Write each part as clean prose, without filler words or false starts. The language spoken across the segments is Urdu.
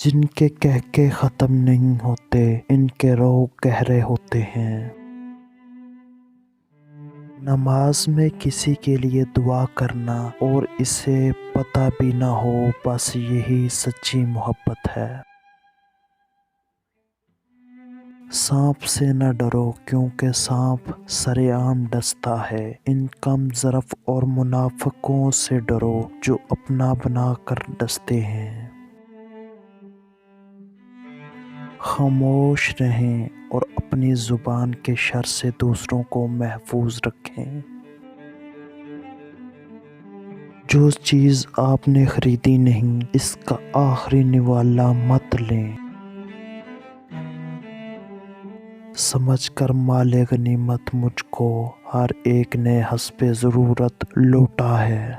جن کے کہہ کے ختم نہیں ہوتے، ان کے روگ گہرے ہوتے ہیں۔ نماز میں کسی کے لیے دعا کرنا اور اسے پتہ بھی نہ ہو، بس یہی سچی محبت ہے۔ سانپ سے نہ ڈرو کیونکہ سانپ سرے عام ڈستا ہے، ان کم ظرف اور منافقوں سے ڈرو جو اپنا بنا کر ڈستے ہیں۔ خاموش رہیں اور اپنی زبان کے شر سے دوسروں کو محفوظ رکھیں۔ جو چیز آپ نے خریدی نہیں، اس کا آخری نوالا مت لیں۔ سمجھ کر مال غنیمت مجھ کو ہر ایک نے حسب ضرورت لوٹا ہے۔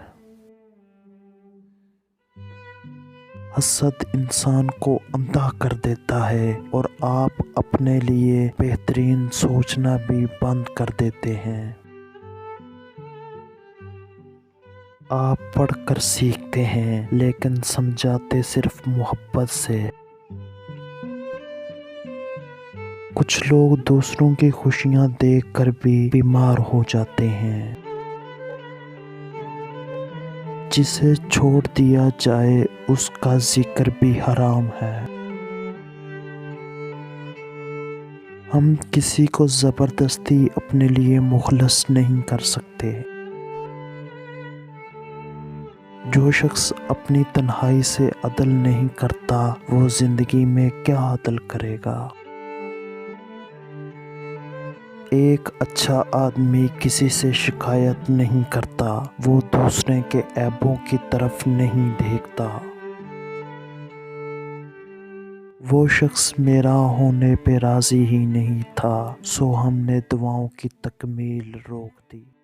حسد انسان کو اندھا کر دیتا ہے اور آپ اپنے لیے بہترین سوچنا بھی بند کر دیتے ہیں۔ آپ پڑھ کر سیکھتے ہیں لیکن سمجھاتے صرف محبت سے۔ کچھ لوگ دوسروں کی خوشیاں دیکھ کر بھی بیمار ہو جاتے ہیں۔ جسے چھوڑ دیا جائے اس کا ذکر بھی حرام ہے۔ ہم کسی کو زبردستی اپنے لیے مخلص نہیں کر سکتے۔ جو شخص اپنی تنہائی سے عدل نہیں کرتا، وہ زندگی میں کیا عدل کرے گا؟ ایک اچھا آدمی کسی سے شکایت نہیں کرتا، وہ دوسرے کے عیبوں کی طرف نہیں دیکھتا۔ وہ شخص میرا ہونے پہ راضی ہی نہیں تھا، سو ہم نے دعاؤں کی تکمیل روک دی۔